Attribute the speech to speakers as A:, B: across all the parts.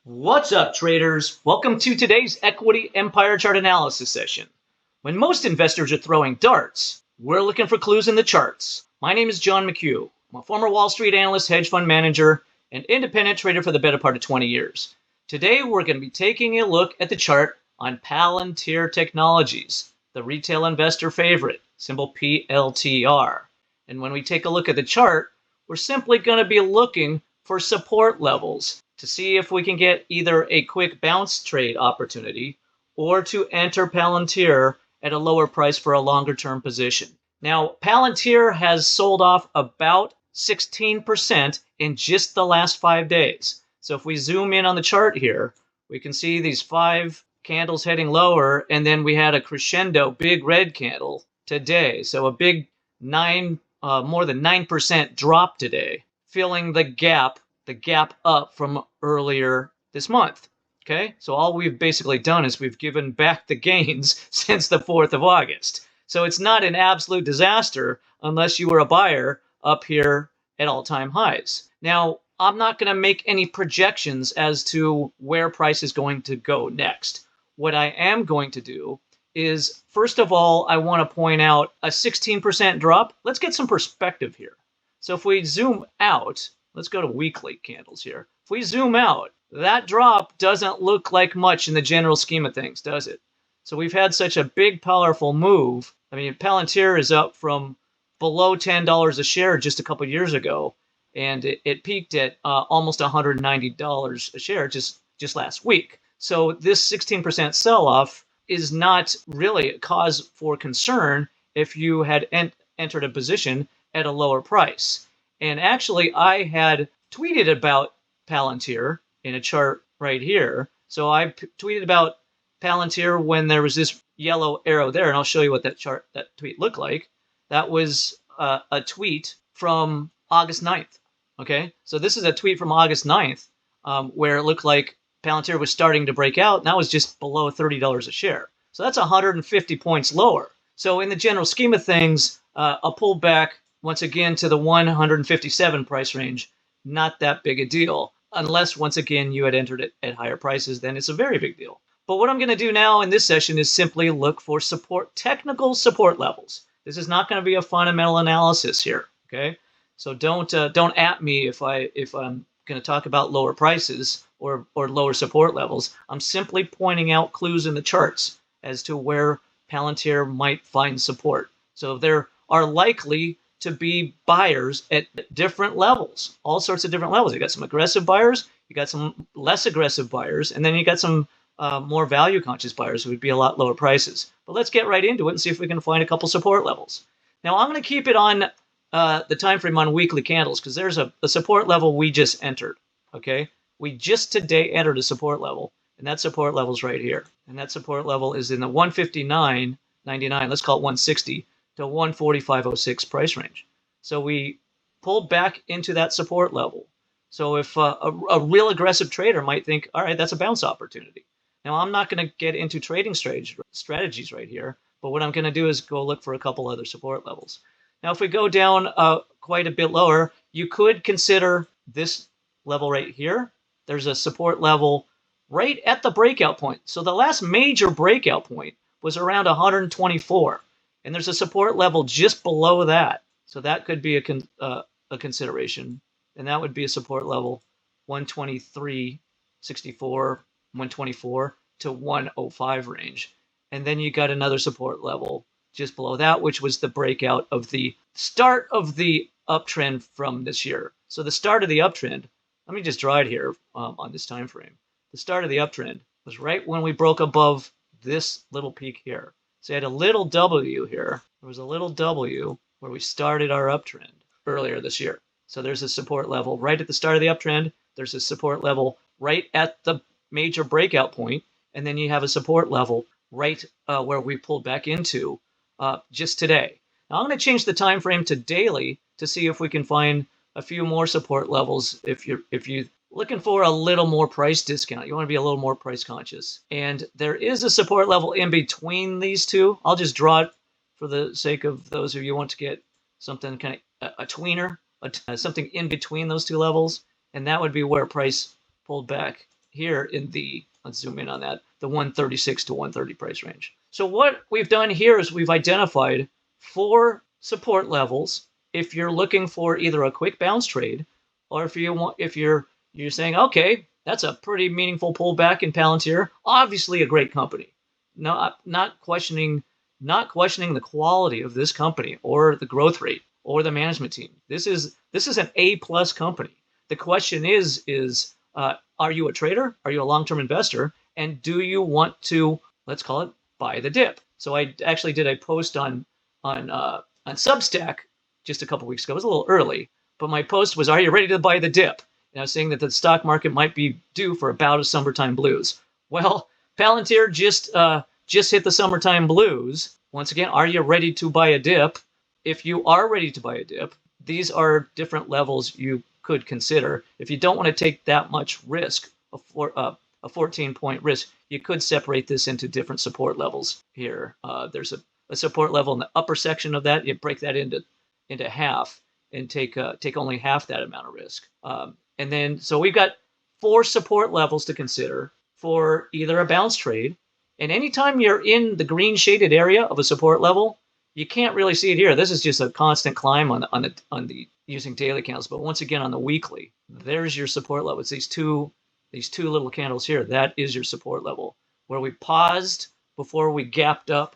A: What's up, traders? Welcome to today's Equity Empire Chart Analysis session. When most investors are throwing darts, we're looking for clues in the charts. My name is John McHugh. I'm a former Wall Street analyst, hedge fund manager, and independent trader for the better part of 20 years. Today, we're going to be taking a look at the chart on Palantir Technologies, the retail investor favorite, symbol PLTR. And when we take a look at the chart, we're simply going to be looking for support levels to see if we can get either a quick bounce trade opportunity or to enter Palantir at a lower price for a longer term position. Now, Palantir has sold off about 16% in just the last 5 days. So if we zoom in on the chart here, we can see these 5 candles heading lower, and then we had a crescendo big red candle today. So a big more than 9% drop today, filling the gap up from earlier this month. Okay, so all we've basically done is we've given back the gains since the 4th of August. So it's not an absolute disaster unless you were a buyer up here at all-time highs. Now, I'm not going to make any projections as to where price is going to go next. What I am going to do is, first of all, I want to point out a 16% drop. Let's get some perspective here. So if we zoom out, let's go to weekly candles here. If we zoom out, that drop doesn't look like much in the general scheme of things, does it? So we've had such a big, powerful move. I mean, Palantir is up from below $10 a share just a couple years ago, and it peaked at almost $190 a share just last week. So this 16% sell-off is not really a cause for concern if you had entered a position at a lower price. And actually, I had tweeted about Palantir in a chart right here. So I tweeted about Palantir when there was this yellow arrow there, and I'll show you what that tweet looked like. That was a tweet from August 9th. Okay, so this is a tweet from August 9th where it looked like Palantir was starting to break out, and that was just below $30 a share. So that's 150 points lower. So in the general scheme of things, a pullback once again to the 157 price range, not that big a deal. Unless, once again, you had entered it at higher prices, then it's a very big deal. But what I'm going to do now in this session is simply look for technical support levels. This is not going to be a fundamental analysis here, okay? So don't at me if I'm going to talk about lower prices or lower support levels. I'm simply pointing out clues in the charts as to where Palantir might find support. So there are likely to be buyers at different levels, all sorts of different levels. You got some aggressive buyers, you got some less aggressive buyers, and then you got some more value conscious buyers who would be a lot lower prices. But let's get right into it and see if we can find a couple support levels. Now I'm going to keep it on the time frame on weekly candles because there's a support level we just entered. Okay, we just today entered a support level, and that support level is right here, and that support level is in the 159.99. Let's call it 160. To 145.06 price range. So we pulled back into that support level. So if a real aggressive trader might think, all right, that's a bounce opportunity. Now, I'm not going to get into trading strategies right here, but what I'm going to do is go look for a couple other support levels. Now, if we go down quite a bit lower, you could consider this level right here. There's a support level right at the breakout point. So the last major breakout point was around 124. And there's a support level just below that. So that could be a consideration. And that would be a support level 123.64, 124 to 105 range. And then you got another support level just below that, which was the breakout of the start of the uptrend from this year. So the start of the uptrend, let me just draw it here on this time frame. The start of the uptrend was right when we broke above this little peak here. So you had a little W here. There was a little W where we started our uptrend earlier this year. So there's a support level right at the start of the uptrend. There's a support level right at the major breakout point. And then you have a support level right where we pulled back into just today. Now I'm going to change the time frame to daily to see if we can find a few more support levels if you're looking for a little more price discount. You want to be a little more price conscious. And there is a support level in between these two. I'll just draw it for the sake of those of you who want to get something kind of a tweener, something in between those two levels. And that would be where price pulled back here in the, let's zoom in on that, the 136 to 130 price range. So what we've done here is we've identified 4 support levels if you're looking for either a quick bounce trade, or if you're saying, okay, that's a pretty meaningful pullback in Palantir, obviously a great company. No, not questioning the quality of this company or the growth rate or the management team. This is an A+ company. The question is are you a trader? Are you a long-term investor? And do you want to, let's call it, buy the dip? So I actually did a post on Substack just a couple weeks ago. It was a little early, but my post was, are you ready to buy the dip? And I was saying that the stock market might be due for a bout of summertime blues. Well, Palantir just hit the summertime blues. Once again, are you ready to buy a dip? If you are ready to buy a dip, these are different levels you could consider. If you don't want to take that much risk, a 14-point risk, you could separate this into different support levels here. There's a support level in the upper section of that. You break that into half and take only half that amount of risk. And then, so we've got 4 support levels to consider for either a bounce trade. And anytime you're in the green shaded area of a support level, you can't really see it here. This is just a constant climb on the using daily candles. But once again, on the weekly, there's your support level. It's these two little candles here. That is your support level, where we paused before we gapped up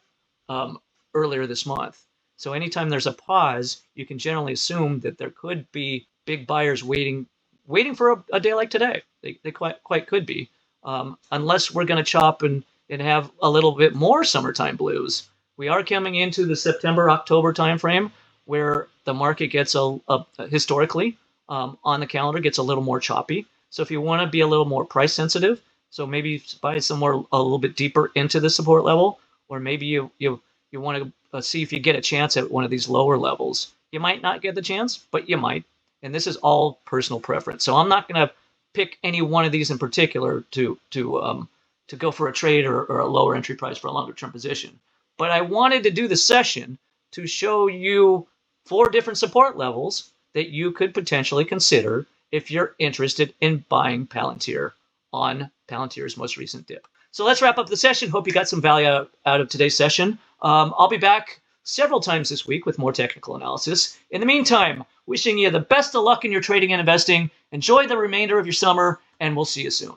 A: earlier this month. So anytime there's a pause, you can generally assume that there could be big buyers waiting for a day like today. They quite could be, unless we're going to chop and have a little bit more summertime blues. We are coming into the September-October timeframe where the market gets historically on the calendar gets a little more choppy. So if you want to be a little more price sensitive, so maybe buy somewhere a little bit deeper into the support level, or maybe you want to see if you get a chance at one of these lower levels. You might not get the chance, but you might. And this is all personal preference. So I'm not going to pick any one of these in particular to go for a trade or a lower entry price for a longer term position. But I wanted to do the session to show you 4 different support levels that you could potentially consider if you're interested in buying Palantir on Palantir's most recent dip. So let's wrap up the session. Hope you got some value out of today's session. I'll be back several times this week with more technical analysis. In the meantime, wishing you the best of luck in your trading and investing. Enjoy the remainder of your summer, and we'll see you soon.